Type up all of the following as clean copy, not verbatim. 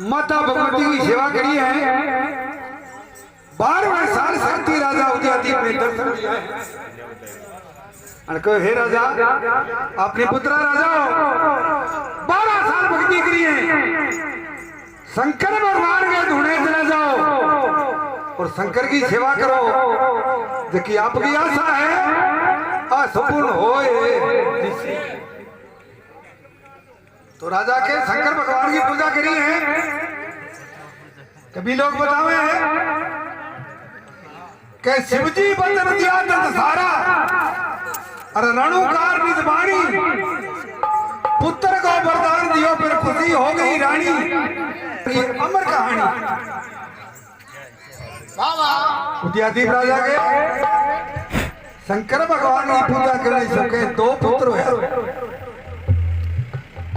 माता भगवती की सेवा करी है। 12वें साल शक्ति राजा उदयादीप ने दर्शन दिया है। हे राजा, अपने पुत्र राजा 12 साल भक्ति करी है। शंकर भगवान के धुने चले जाओ और शंकर की सेवा करो, जो कि आपकी आशा है असंपूर्ण होए। तो राजा के शंकर भगवान की पूजा करी है। कभी लोग बतावे हैं कि शिवजी बंदन दिया दंत सारा और रणुकार निजबाणी, पुत्र को वरदान दियो फिर खुशी हो गई रानी। ये अमर कहानी उदयादीप राजा के शंकर भगवान की पूजा करने सके 2 पुत्र हुए।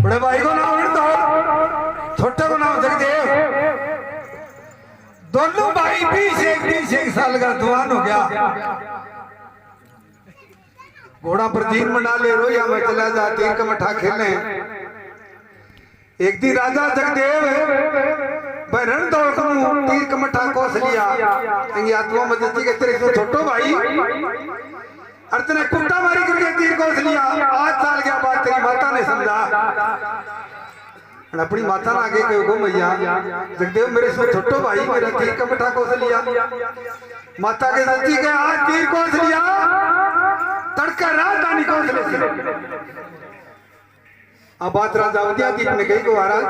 बड़े भाई को नाम रणधौर, छोटे को नाम जगदेव। दोनों भाई 20 साल का जवान हो गया। घोड़ा पर तीन मंडा ले रोया में चला जा तीर का मठा खेलने। एक दिन राजा जगदेव रणधौर को तीर का मठा कोस लिया। आत्मा मदती के तेरे तो छोटो भाई और तेरे कुत्ता मारी करके तीर कोस लिया। 8 साल के बाद तेरी माता ने समझा, अपनी माता ने आगे कहो मैया जगदेव मेरे से छोटो भाई मेरा तीर का मठा कोस लिया। माता के सच्ची के आज तीर कोस लिया, तड़का राजधानी कोस ले। अब बात राजा उदयादीप ने कही को महाराज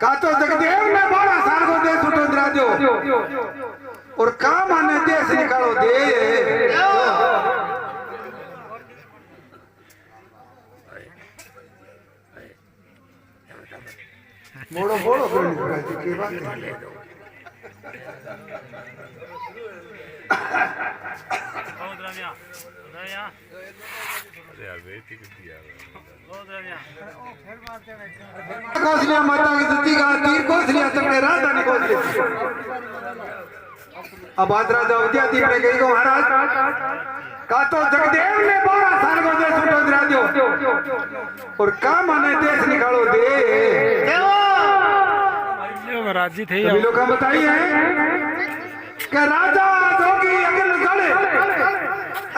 का तो जगदेव ने 12 साल को देश उठो राजो और काम आने देश निकालो दे मोड़ो मोड़ो की बात है कौशल्या माता की धरती का तीर कौशल्या सबने राजधानी कौशल्या अब बात राजा विद्यादीप ने कही को महाराज का तो जगदेव ने 12 साल को देश उठो राजो और काम आने देश निकालो दे राजी थे सभी लोग बताइए कि राजा जोगी अगल गले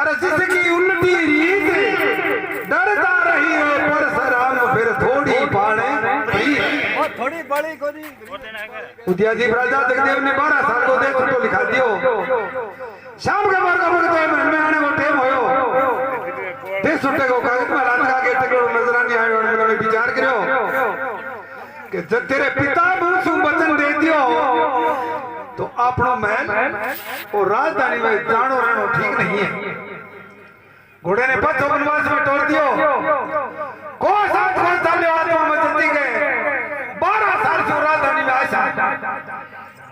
अरे जिसकी उल्टी रीत डरता रही हो परशुराम फिर थोड़ी पाने थोड़ी बड़ी कोनी उदयादीप राजा जगदेव ने 12 साल को देश उठो लिखा दियो शाम के बार का भगत में आने को टेम होयो देश उठे को कागज में रात का के टकरो नजर नहीं आयो और मैं विचार करियो कि जब तेरे पिता मुंह वचन दे दियो तो अपनो महल और राजधानी में जानो रहनो ठीक नहीं है घोड़े ने पथ वनवास में तोड़ दियो को साथ को साले आत्मा में जल्दी गए 12 साल से राजधानी में आशा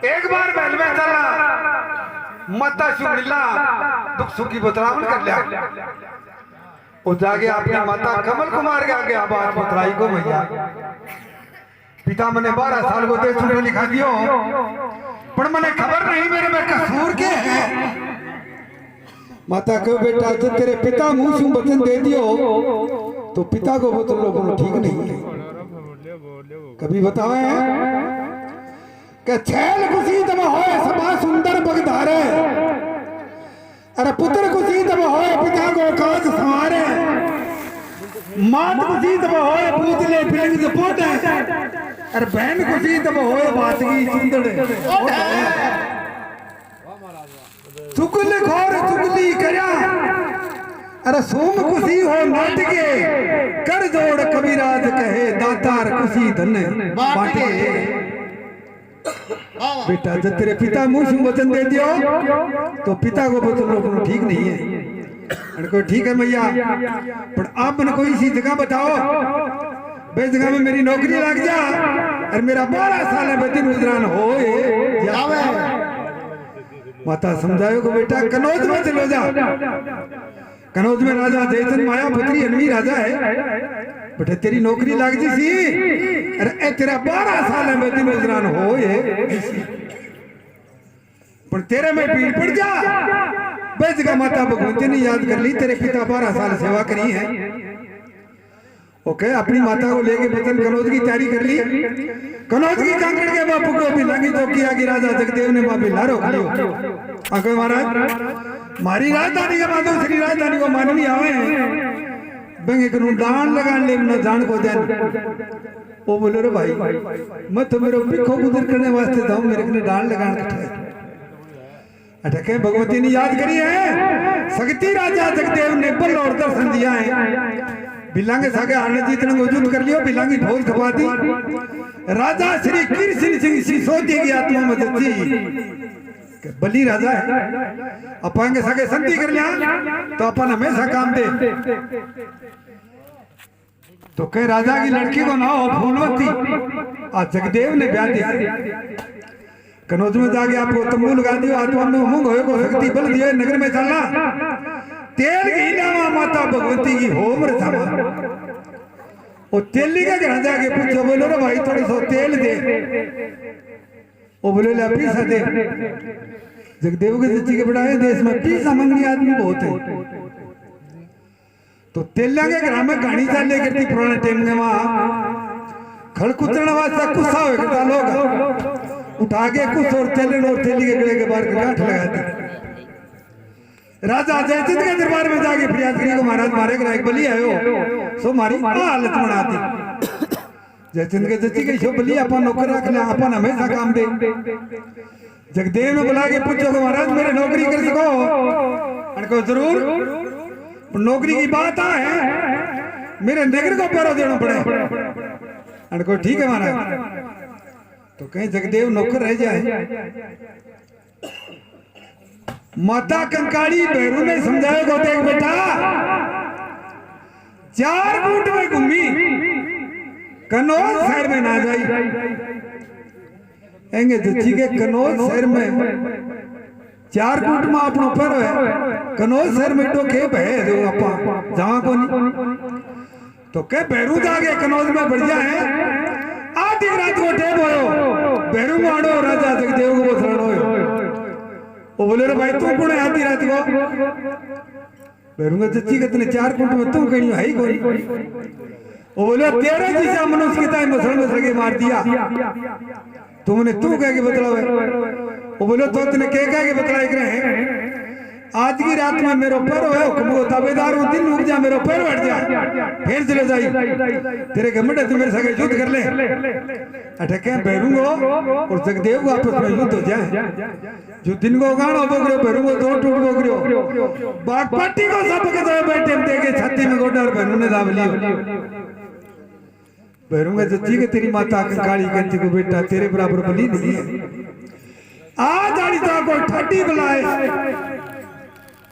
एक बार महल में चला मता सु मिला दुख सुख की बतलावन कर लिया और जाके अपनी माता कमल कुमार के आगे आबाद बतलाई को भैया पिता मैंने 12 साल को देश उठे लिखा दियो पर मैंने खबर नहीं मेरे में कसूर के है माता को बेटा जो तेरे पिता मुंह से वचन दे दियो तो पिता को वचन लो ठीक नहीं है कभी बतावे कि छैल कुसी तब होए सभा सुंदर बगधारे अरे पुत्र कुसी तब होए पिता को काज संवारे मात कुसी तब होए पूतले फिलिंग जपोटे अरे बहन कुसी तब होए बातगी सुंदर चुगली खोर चुगली करया अरे सोम कुसी हो नाटके कर जोड़ कबीराज कहे दातार कुसी धन बाटे बेटा जब तेरे पिता मुंह से वचन दे दियो तो पिता को वचन रोकना ठीक नहीं है अरे ठीक है मैया पर आप मैंने कोई सी जगह बताओ बे जगह में मेरी नौकरी लग जा और मेरा 12 साल में दिन गुजरान हो माता समझायो को बेटा कनौज में चलो जा कनौज में राजा जयचंद माया पुत्री अनवी राजा है बेटा तेरी नौकरी लग जी सी अरे तेरा 12 साल में दिन गुजरान हो पर तेरे में पीड़ पड़ जा बे जगह माता भगवती ने याद कर ली तेरे पिता 12 साल सेवा करी है ओके अपनी माता को लेके बचन कनौज की तैयारी कर ली कनौज की कांकड़ के बापू को भी लगी तो किया कि राजा जगदेव ने बापी लारो खड़ो आगे महाराज मारी राजधानी के बाद श्री राजधानी को मानवी आवे बंगे करू दान लगान ले ना जान को देन वो बोले रे भाई मैं तो मेरे पिखो गुजर करने वास्ते जाऊं मेरे को दान लगान कठे अटके भगवती ने याद करी है शक्ति राजा जगदेव ने बल और दर्शन दिया है बिलांगे सागे आने जीतने वजूद कर लियो बिलांगी ढोल खपा दी राजा श्री कृष्ण सिंह सिसोदी की आत्मा में जती बली राजा है अपन के सागे संति कर लिया तो अपन हमेशा काम दे तो कई राजा की लड़की को ना हो फूलवती आज जगदेव ने ब्याह दिया कनौज में जाके आपको तंबू लगा दियो आत्मा में उमंग होए को शक्ति बल दिए नगर में चलना तेल की नामा माता भगवती की होम रचावा और तेली का घर जाके पूछो बोलो रे भाई थोड़ी सो तेल दे वो बोले ले पीसा दे जगदेव के सच्ची के बढ़ाए देश में पीसा मंगनी आदमी बहुत है तो तेलिया के घर में गाड़ी चाले करती पुराने टाइम में वहां खड़कुतरण वास्ते गुस्सा हो गया लोग उठा के कुछ और तेली के गले के बाहर गांठ लगा दी राजा जयचंद के दरबार में जाके फरियाद करी को महाराज मारे का एक बलि आयो सो मारी हालत बनाती जयचंद के जच्ची के सो बलि अपन नौकर रख ले अपन हमेशा काम दे जगदेव ने बुला के पूछो को महाराज मेरे नौकरी कर सको अनको जरूर नौकरी की बात है मेरे नगर को पैरो देना पड़े अनको ठीक है महाराज तो कहीं जगदेव नौकर रह जाए। माता कंकाली भैरू ने समझाया को देख बेटा, 4 फुट में घूमी कनौज शहर में ना जाई। एंगे जच्ची के कनौज शहर में 4 फुट में अपनो पर है, कनौज शहर में तो के भय जो अपा जहां को नहीं तो के भैरू जागे कनौज में बढ़ जाए। आधी रात को टेप होयो भैरू मारो राजा जगदेव को शरण होयो। वो बोले रे भाई तू कौन है आधी रात को? भैरूंगा जच्ची के तने 4 फुट में तू कहीं है ही कोई। वो बोले तेरे जैसा मनुष्य की ताई मसल में सगे मार दिया, तुमने तू कह के बतलावे। वो बोले तो तने कह के बतलाए करे हैं आज की रात में मेरो पैर है हुक्म ताबेदार हूं, दिन रुक जा मेरो पैर बैठ जा फिर चले जाई तेरे घमंड है, तू मेरे संग युद्ध कर ले। अटके भैरूंगो और जगदेव को आपस में युद्ध हो जाए। जो दिन को गाणो बोगरो भैरूंगो दो टूट बोगरो बाग पार्टी को सब के दो बैठे देके छाती में गोडा और भैरू ने दाब लियो। भैरूंगा जच्ची के तेरी माता कंकाली कहती को बेटा तेरे बराबर बली नहीं है, आज आड़ी तो को ठाटी बुलाए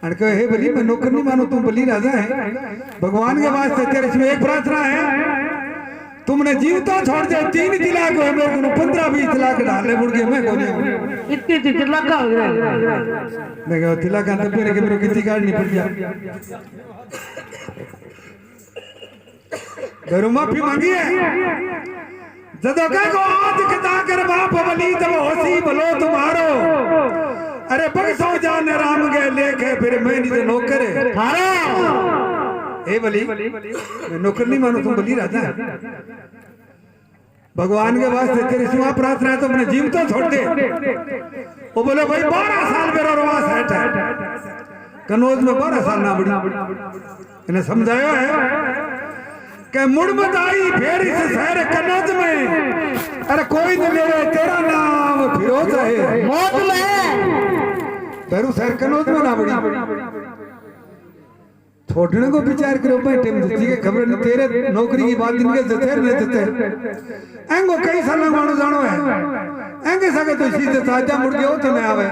अड़के हे बली मैं नौकर नहीं मानो, तुम बली राजा है। भगवान के वास्ते तेरे इसमें एक प्रार्थना है, तुमने जीवता छोड़ दे 3 तिलाक हो मेरे को 15-20 तिलाक डाले मुड़ के मैं कोने इतने तिलाक का हो गया। मैं कहा तिलाक का तब मेरे के मेरे कितनी गाड़ नहीं पड़ जा। घरों माफी मांगी है जदों को आज कदा कर बाप बली तब होसी भलो तुम्हारो। अरे बगसो जान राम गए लेके फिर मैं नहीं तो नौकर है। ए बली मैं नौकर नहीं मानो, तुम बली राजा है। भगवान के वास्ते तेरी सुहा प्रार्थना है तो अपने जीव तो छोड़ दे। वो बोले भाई 12 साल मेरा रवास है कनौज में 12 साल ना बड़ी। इन्हें समझाया है कि मुड़ मत आई फिर इस शहर कनौज में। अरे कोई नहीं ले तेरा नाम फिरोज है मौत में भैरू शहर कनौज में ना बड़ी। छोड़ने को विचार करो बैठे मुझे के खबर नहीं तेरे नौकरी की बात इनके जतेर ने जते एंगो कई साल मानो जानो है एंगे सके तो सीधे ताजा मुड़ के हो तो मैं आवे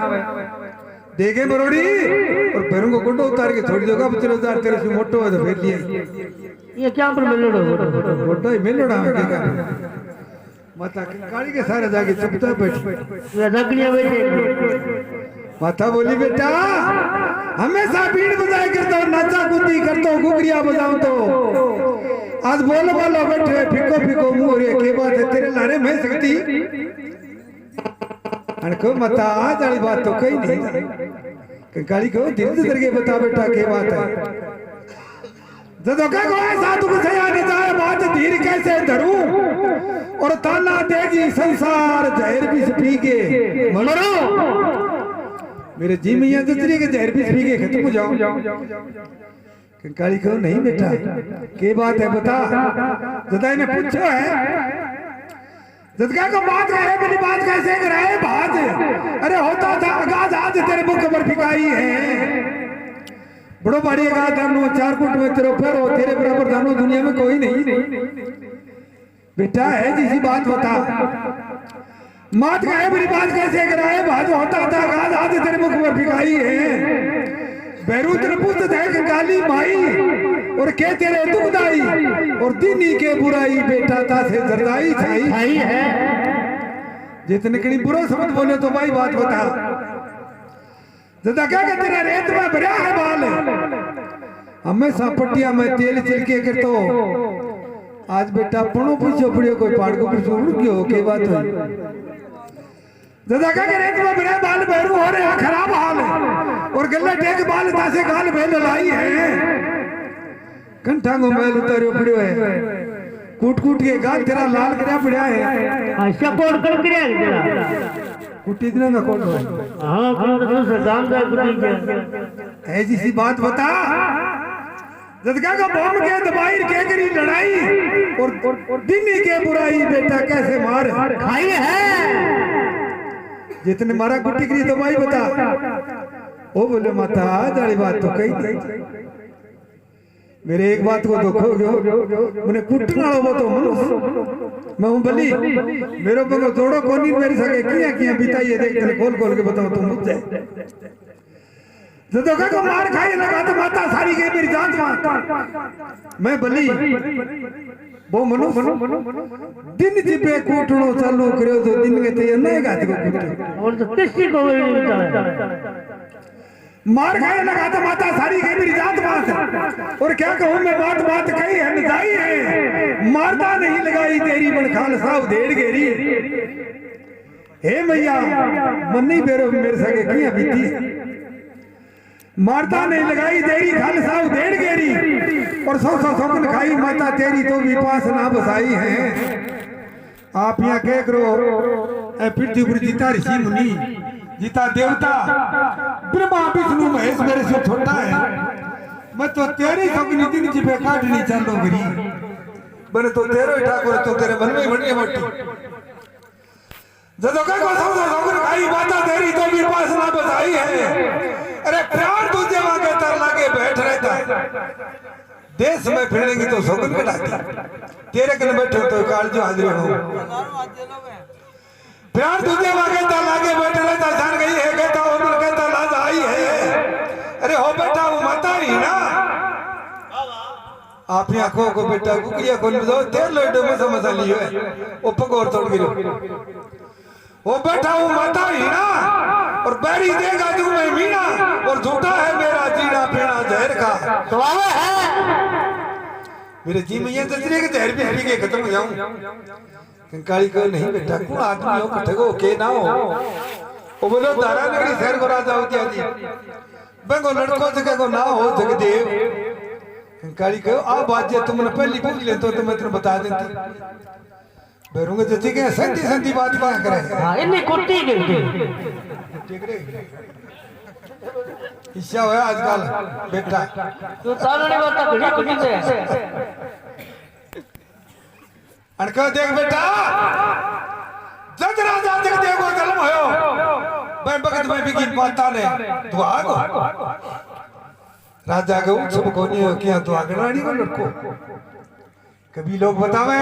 देखे बरोड़ी और भैरू को गुंडो उतार के छोड़ दोगा 5000 तेरे से मोटो है तो फिर लिए ये क्या पर मिलोड़ा मोटो ही मिलोड़ा है क्या माता काली के सारे जाके चुपचाप बैठ ये दगड़ियां बैठे। माता बोली बेटा हमेशा बीड़ बजाए करता हूँ, नाचा कूदी करता हूँ, घुघरिया बजाऊं तो आज बोलो बोलो बैठे फिको फिको मुंह रे के बात है तेरे लारे मैं सकती अनको माता आज वाली बात तो कही नहीं कंकाली को धीरे धीरे करके बता बेटा के बात है। जदों का को ऐसा तू कुछ याद जाए बात धीरे कैसे धरूं और ताना देगी संसार जहर भी पी के मरो मेरे जी मियां जतरी के जहर भी पी के खत्म हो जाओ। कंकाली को नहीं बेटा के बात है बता। जदा ने पूछो है जदका को बात करे मेरी बात कैसे कराए बात। अरे होता था अगाध आज तेरे मुख पर फिकाई है बड़ो बड़ी अगाध दानो 4 फुट में तेरे पैर हो तेरे बराबर दानो दुनिया में कोई नहीं। बेटा है जिसी बात बता मात का है मेरी बात कैसे कराए बात होता था अगाध आज तेरे मुख पर फिकाई है। भैरू तेरे पुत्र है कंकाली माई और के तेरे दुखदाई और दिनी के बुराई बेटा ता से जरदाई छाई है। जितने कड़ी बुरा शब्द बोले तो भाई बात बता। जदा क्या कि तेरा रेत में भरा है बाल हमेशा पट्टिया में तेल छिड़के कर तो आज बेटा पणो पूछो पड़ियो कोई पहाड़ को पूछो उड़ गयो के बात है। जदा क्या कि रेत में भरा बाल भैरू हो रहे खराब हाल है और गले टेक बाल तासे गाल में लाई है कंठा को मैल उतारियो पड़ियो है कूट कूट के गाल तेरा लाल करया पड़ा है। अच्छा कोड कर करया तेरा कुटी दिन का कोड हां कोड से दाम का कुटी ऐसी सी बात बता। जदका का बम के दबाई के करी लड़ाई और दिनी के बुराई बेटा कैसे मार खाई है। जितने मारा कुटी करी दबाई बता। ओ बोले माता आज वाली बात तो कही नहीं मेरे एक बात को दुख हो गयो मैंने कुटना वो तो मनुष्य मैं हूं बली मेरे को जोड़ो कोनी मेरे सके किया किया बिताइए देख तने खोल खोल के बताओ तुम मुझ जाए जदों को मार खाई लगा तो माता सारी गई मेरी जान मां मैं बली वो मनुष्य दिन जिबे कूटणो चालू करियो तो दिन के ते नहीं गात को कूटे और तो किसी को भी नहीं मिलता मार खाने लगा तो माता सारी गई मेरी जात बात और क्या कहूं मैं बात बात कही है निदाई है मारता नहीं लगाई तेरी बन खाल साहब देड़ गेरी हे मैया मन नहीं बेरो मेरे सके किया बीती मारता नहीं लगाई तेरी खाल साहब देड़ गेरी और सौ सौ सौकन खाई माता तेरी तो भी पास ना बसाई है आप यहाँ कह करो पृथ्वी पर जीता ऋषि मुनि जीता देवता ब्रह्मा विष्णु महेश मेरे से छोटा है मैं तो तेरी सपनी दिन जिपे काटनी चालो गिरी बने तो तेरे ठाकुर तो तेरे मन में बढ़िया मोटी जदों का को सब सब खाई माता तेरी तो भी पास ना बधाई है अरे प्राण तुझे मांगे तर लागे बैठ रहता है देश में फिरेंगे तो सौगन कटाती तेरे कने बैठे तो काल जो हाजिर हो प्राण तुझे मांगे तर लागे बैठ रहता जान गई है कहता वो मिल कहता लाज आई है अरे हो बेटा वो माता ही ना आप आंखों को बेटा कुकरिया खोल दो तेल लोडो में समझ लियो है वो पकोर तोड़ गिरो वो बैठा वो माता ही ना और बैरी देगा तू मैं मीना और झूठा है मेरा जीना पीना जहर का तो आवे है मेरे जी मैया जजरे के जहर भी पी के खत्म हो जाऊं कंकाली को नहीं बेटा को आदमी हो कठे को के ना हो वो बोलो दारा नगरी शहर को राजा हो दिया जी बंगो लड़को जगह को ना हो जगदेव कंकाली को आ बात जे तुमने पहली पूछ ले तो मैं तुम्हें बता देती बैरूंगे जच्ची के संती संती बात क्या करे हां इन्हीं कुट्टी गिरती ठीक रे इच्छा होया आजकल बेटा तू तालने वाला घड़ी कुट्टी से अनका देख बेटा जज राजा जगदेव को जन्म होयो मैं भगत में भी गिन पाता ने दुआ को राजा को सब कोनी हो किया दुआ रानी को लड़को कभी लोग बतावे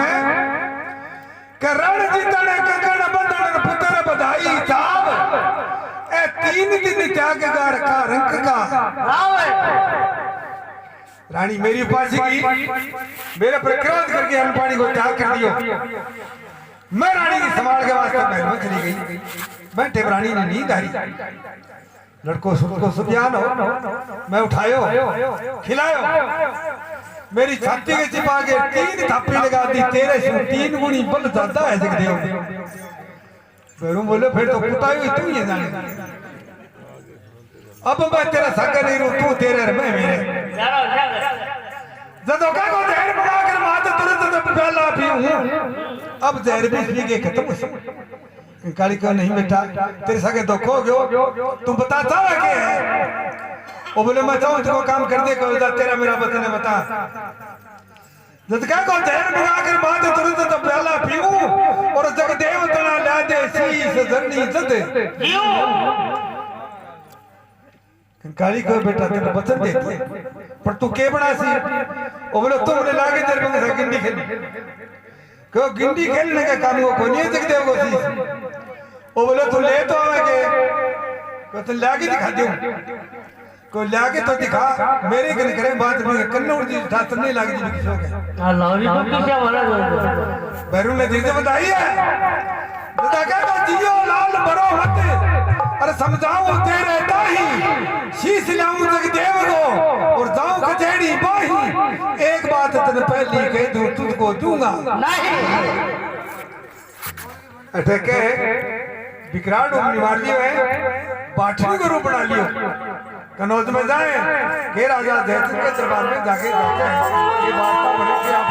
करण जीतने कंकण बंधन पुत्र बधाई साहब ए 3 दिन त्याग कर का रंग का रानी मेरी उपासकी मेरे पर क्रोध करके अनपानी को त्याग कर दियो मैं रानी की संभाल के वास्ते महल में चली गई बैठे रानी ने नींद आई लड़को को सुध्यान हो मैं उठायो खिलायो मेरी छाती के चिपा के 3 थप्पी लगा दी तेरे से 3 गुनी बल ज्यादा है जगदेव बेरू बोले फिर तो कुटाई हुई तू ही जाने अब मैं तेरा सागर नहीं रू तू तेरे मैं मेरे जदों का को जहर बना कर मात तुरंत प्याला पीऊं अब जहर भी पी के खत्म हो काली का नहीं बेटा तेरे सागे दुख हो गयो तू बताता है के वो बोले मैं चाहूं तुमको काम कर दे कहो तेरा मेरा वतन है बता जदका को जहर बना कर बात तुरंत तो प्याला पीऊं और जगदेव तना ला दे शीश धरनी इज्जत काली को बेटा तेरा वचन देते पर तू के बना सी वो बोले तुमने लागे तेरे बंग से गिंडी खेल को गिंडी खेलने का काम को कोनी जगदेव को सी वो बोले तू ले तो आवे को तो लागे दिखा दूं को लागे तो दिखा मेरे कन करे बात में कन्नौर जी ठाकुर नहीं लागे जी किसो के अल्लाह री को क्या वाला बैरू ने जी से बताई है दादा का जियो लाल बरो मत अरे समझाऊं तेरे दाही शीश लाऊं जगदेव को और जाऊं कचहरी बाही एक बात तने पहली कह दूं तुझको दूंगा नहीं अटके विकराल रूप निवार लियो है पाठनी को रूप बना लियो कनौज में जाए के राजा जयसिंह के दरबार में जाके जाते हैं ये बात तो बड़े के आप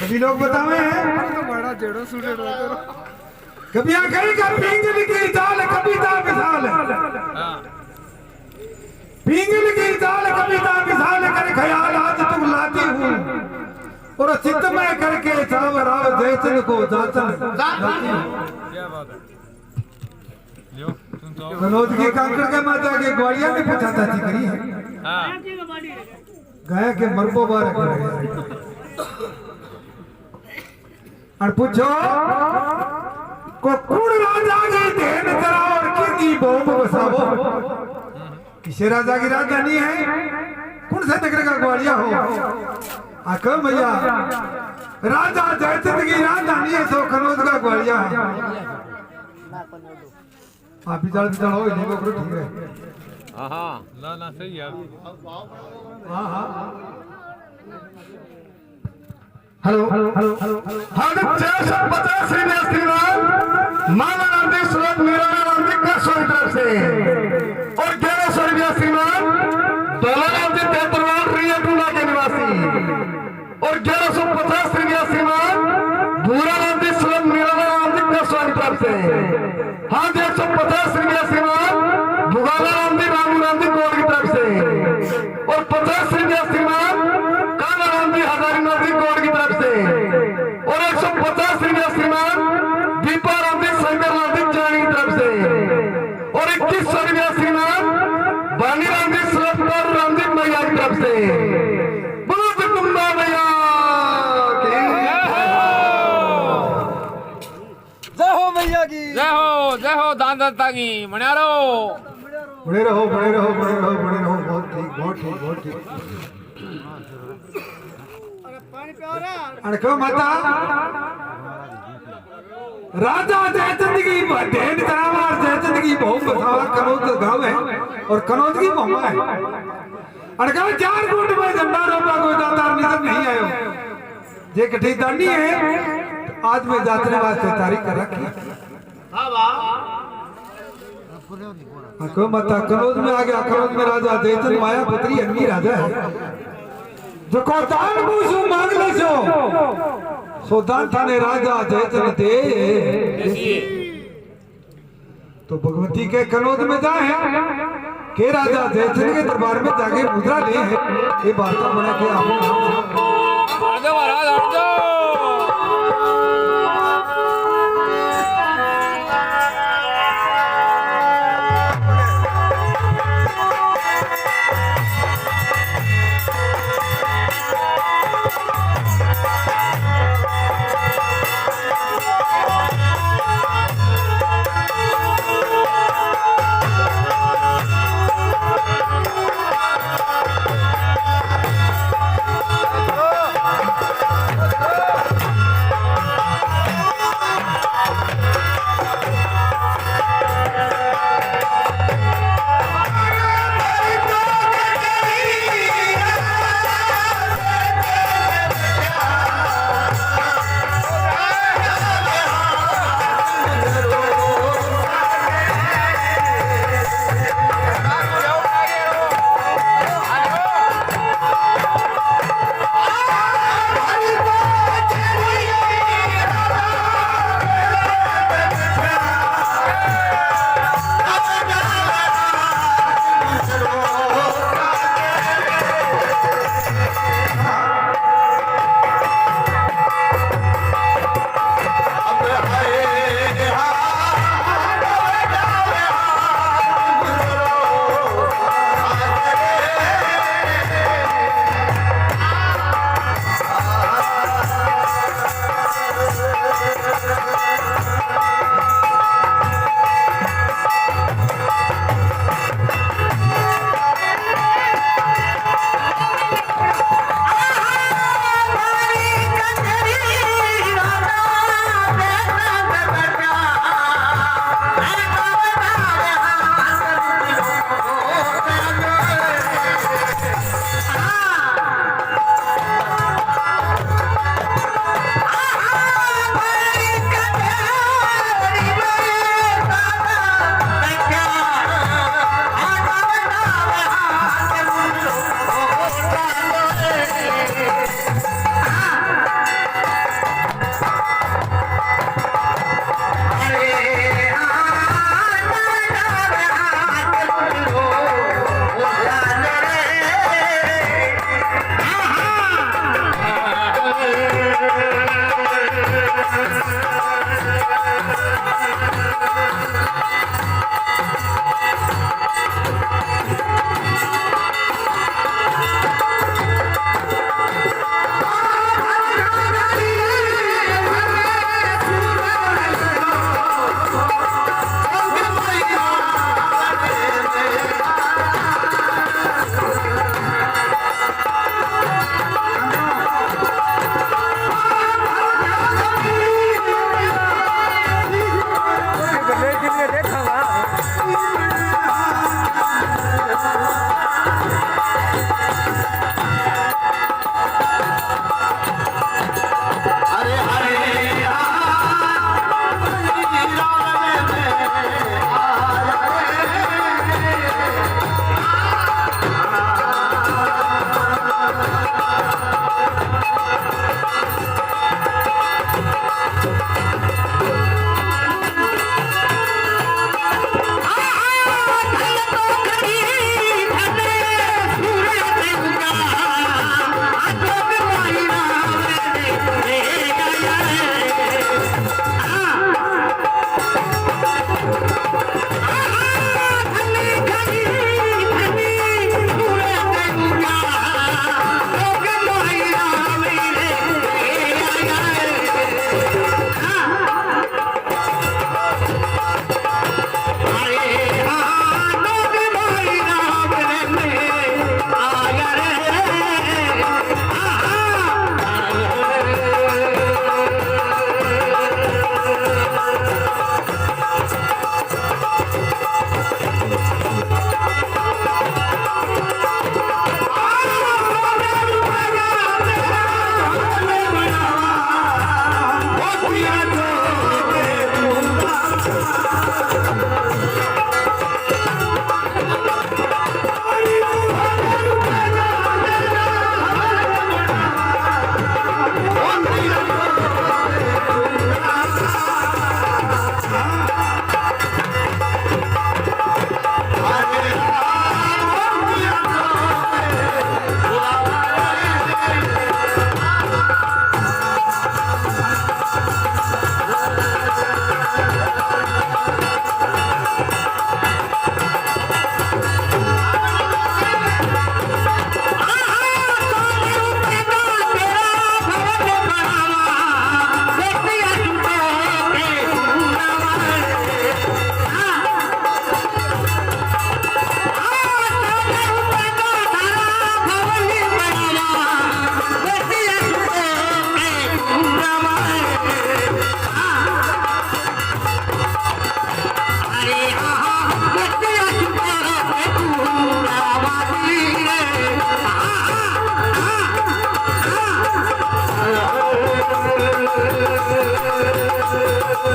कभी लोग बतावे कभी कहीं का पिंगल की दाल कविता मिसाल पिंगल की दाल कविता मिसाल कर ख्याल आज तुम लाती हूँ और चित्त में करके चावर आव जैसन को जाचन क्या बात है लियो तुम तो कनौज की कांकड़ के माता के ग्वालिया ने पूछा था करी हां गया के मरबो बार करे और पूछो को कुण राजा की देन करा और किसकी बॉम्ब बसावो किसे राजा की राजधानी है कौन सा नगर का ग्वालिया हो आखो भैया राजा जयचंद की राजधानी है सो कनौज का ग्वालिया है आप बिचार बिचार हो नहीं वो ठीक है हां ना ना सही है हाँ हाँ हेलो हेलो हेलो हम 450 श्रीमान माला गांधी स्लोक मीरा गांधी का सोई तरफ से और 1100 रुपया श्रीमान डॉलर गांधी तेतरवाल रिया टूला के निवासी और 1150 रुपया श्रीमान भूरा गांधी स्लोक मीरा गांधी का सोई तरफ से हाँ 150 रुपया श्रीमान भुगाला गांधी रामू गांधी कोड की तरफ से और 50 रुपया श्रीमान काला गांधी हजारी गांधी कोड की तरफ से और 150 रुपया श्रीमान दीपा गांधी शंकर गांधी जानी की तरफ से और 2100 रुपया श्रीमान बानी गांधी सुरतपुर गांधी मैया की तरफ से बोलो कुंभा मैया की जय हो मैया की जय हो दान दत्ता की मण्यारो बड़े रहो बड़े रहो बड़े रहो बड़े रहो बहुत ठीक बहुत ठीक बहुत ठीक अड़को माता राजा जयचंद की देन करावार जयचंद की बहु बसावा कनौज गांव है और कनौज की बहु है अड़का 4 गुट में झंडा रोपा कोई दातार नजर नहीं आयो जे कठी दानी है तो आज मैं जातने वास्ते तारीख कर रखी अको माता कनौज में आ गया कनौज में राजा जयचंद माया पुत्री अन्नी राजा है जो को दान पूछो मांग ले सो दान थाने राजा जयचंद दे तो भगवती के कनौज में जाए के राजा जयचंद के दरबार में जाके मुद्रा ले है ये वार्ता बना के आप महाराज हट जाओ Go! Thank